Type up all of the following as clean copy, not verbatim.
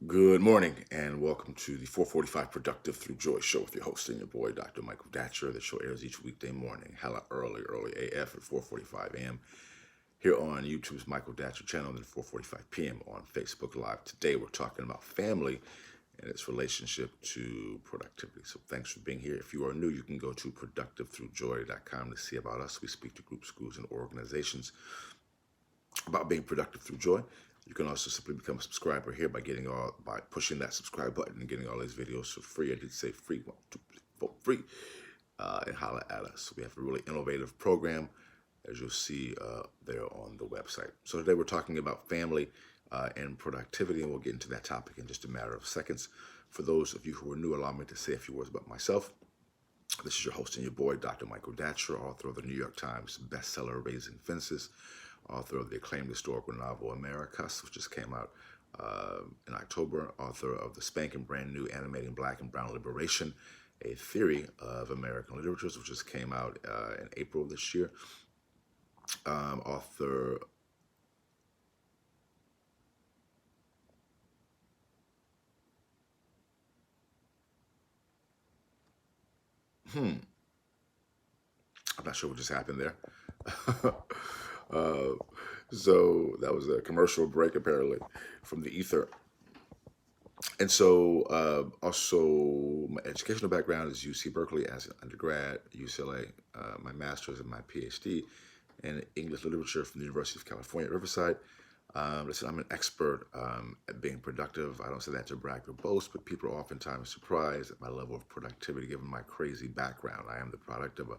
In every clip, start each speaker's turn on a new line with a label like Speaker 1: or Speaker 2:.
Speaker 1: Good morning and welcome to the 445 Productive Through Joy show with your host and your boy, Dr. Michael Datcher. The show airs each weekday morning, hella early AF at 4:45 a.m. here on YouTube's Michael Datcher channel, then 4:45 p.m. on Facebook Live. Today we're talking about family and its relationship to productivity. So thanks for being here. If you are new, you can go to productivethroughjoy.com to see about us. We speak to groups, schools, and organizations about being productive through joy. You can also simply become a subscriber here by pushing that subscribe button and getting all these videos for free. I did say free, one, two, three, four, free, and holla at us. We have a really innovative program, as you'll see there on the website. So today we're talking about family and productivity, and we'll get into that topic in just a matter of seconds. For those of you who are new, allow me to say a few words about myself. This is your host and your boy, Dr. Michael Datcher, author of the New York Times bestseller Raising Fences, author of the acclaimed historical novel Americus, which just came out in October, author of the spanking brand new Animating Black and Brown Liberation, a theory of American literatures, which just came out in April of this year. Author I'm not sure what just happened there. uh, so that was a commercial break apparently from the ether. And so, also, my educational background is UC Berkeley as an undergrad, UCLA, my master's and my PhD in English literature from the University of California at Riverside. Listen, I'm an expert at being productive. I don't say that to brag or boast, but people are oftentimes surprised at my level of productivity given my crazy background. I am the product of a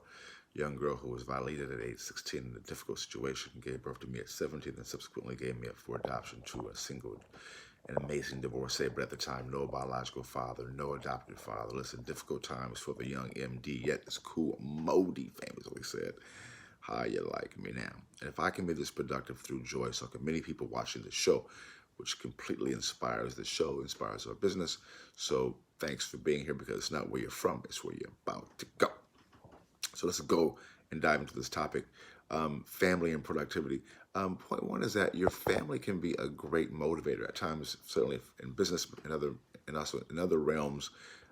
Speaker 1: young girl who was violated at age 16 in a difficult situation, gave birth to me at 17, and subsequently gave me up for adoption to an amazing divorcee, but at the time, no biological father, no adopted father. Listen, difficult times for the young MD, yet this cool, moldy famously said, how you like me now? And if I can be this productive through joy, so can many people watching the show, which completely inspires the show, inspires our business. So thanks for being here because it's not where you're from, it's where you're about to go. So let's go and dive into this topic, family and productivity. Point one is that your family can be a great motivator at times, certainly in business and also in other realms,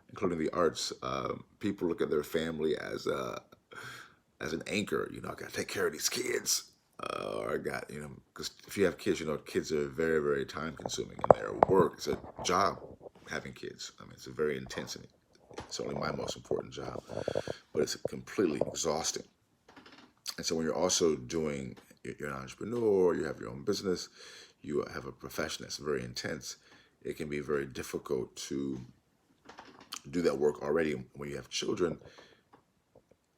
Speaker 1: including the arts. People look at their family as an anchor. I got to take care of these kids. Or I got, because if you have kids, kids are very, very time consuming in their work. It's a job having kids. I mean, it's a very intense and it's only my most important job, but it's completely exhausting. And so when you're also you're an entrepreneur, you have your own business, you have a profession that's very intense, it can be very difficult to do that work already. When you have children,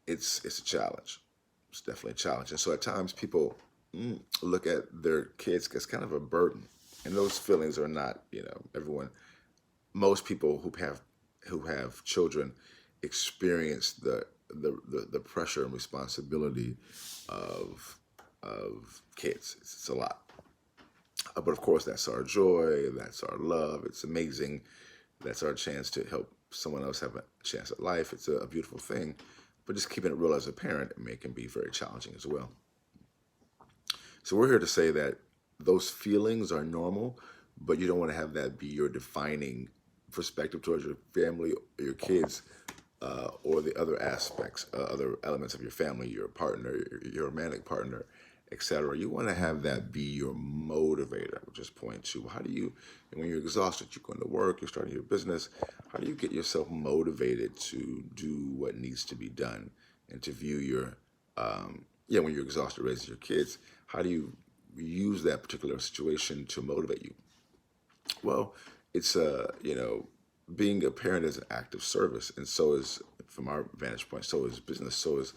Speaker 1: it's a challenge. It's definitely a challenge. And so at times people look at their kids as kind of a burden. And those feelings are not, most people who have children experience the pressure and responsibility of kids. It's a lot. But of course, that's our joy. That's our love. It's amazing. That's our chance to help someone else have a chance at life. It's a beautiful thing. But just keeping it real as a parent, it can be very challenging as well. So we're here to say that those feelings are normal, but you don't want to have that be your defining perspective towards your family or your kids, or the other aspects, other elements of your family, your partner, your romantic partner, etc. You want to have that be your motivator. I would just point to how do you, and when you're exhausted, you're going to work, you're starting your business, how do you get yourself motivated to do what needs to be done and to view when you're exhausted raising your kids, how do you use that particular situation to motivate you? Well, it's being a parent is an act of service, and so is, from our vantage point, so is business, so is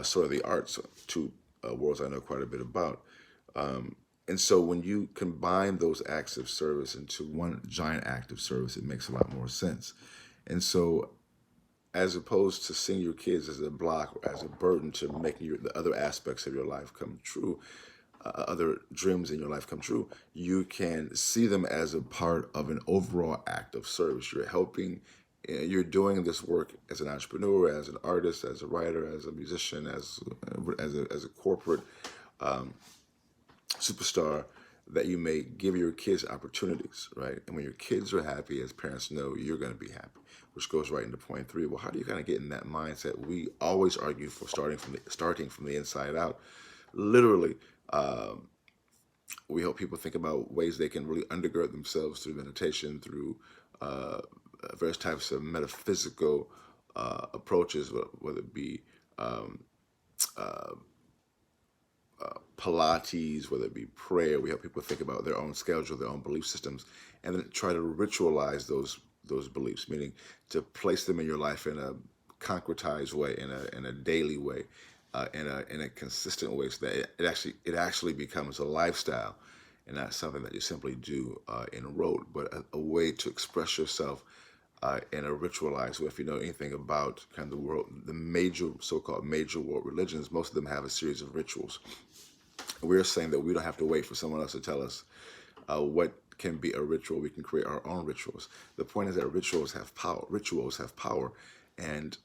Speaker 1: sort of the arts, two worlds I know quite a bit about. And so when you combine those acts of service into one giant act of service, it makes a lot more sense. And so, as opposed to seeing your kids as a block or as a burden to making the other aspects of your life come true, other dreams in your life come true, you can see them as a part of an overall act of service. You're doing this work as an entrepreneur, as an artist, as a writer, as a musician, as a corporate superstar, that you may give your kids opportunities, right? And when your kids are happy, as parents know, you're going to be happy, which goes right into point three. Well, how do you kind of get in that mindset? We always argue for starting from the inside out. Literally, um, we help people think about ways they can really undergird themselves through meditation, through uh, various types of metaphysical approaches, whether it be um, uh, Pilates, whether it be prayer. We help people think about their own schedule, their own belief systems, and then try to ritualize those beliefs, meaning to place them in your life in a concretized way, in a daily way, in a consistent way, so that it actually becomes a lifestyle, and not something that you simply do in rote, but a way to express yourself in a ritualized way. If you know anything about kind of the world, the major so-called major world religions, most of them have a series of rituals. We're saying that we don't have to wait for someone else to tell us what can be a ritual. We can create our own rituals. The point is that rituals have power. Rituals have power, and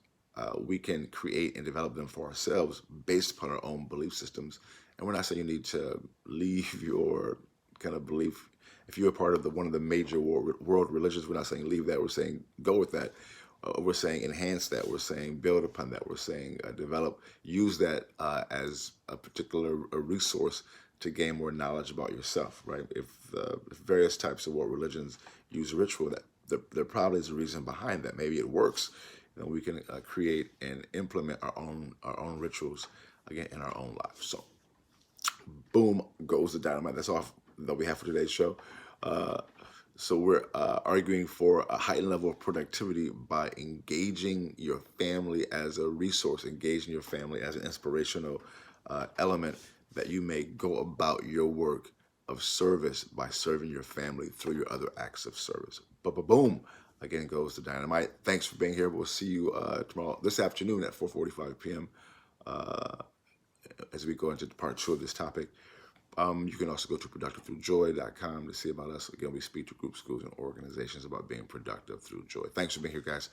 Speaker 1: we can create and develop them for ourselves based upon our own belief systems. And we're not saying you need to leave your kind of belief. If you're a part of one of the major world religions, we're not saying leave that. We're saying go with that. We're saying enhance that. We're saying build upon that. We're saying develop, use that as a particular resource to gain more knowledge about yourself, right? If various types of world religions use ritual, that there probably is a reason behind that. Maybe it works. We can create and implement our own rituals again in our own life. So, boom goes the dynamite. That's all that we have for today's show. Uh, so we're arguing for a heightened level of productivity by engaging your family as a resource, engaging your family as an inspirational element that you may go about your work of service by serving your family through your other acts of service. But boom, again goes the dynamite. Thanks for being here. We'll see you tomorrow, this afternoon at 4:45 p.m. Uh, as we go into part two of this topic. You can also go to productivethroughjoy.com to see about us. Again, we speak to groups, schools, and organizations about being productive through joy. Thanks for being here, guys.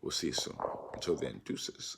Speaker 1: We'll see you soon. Until then, deuces.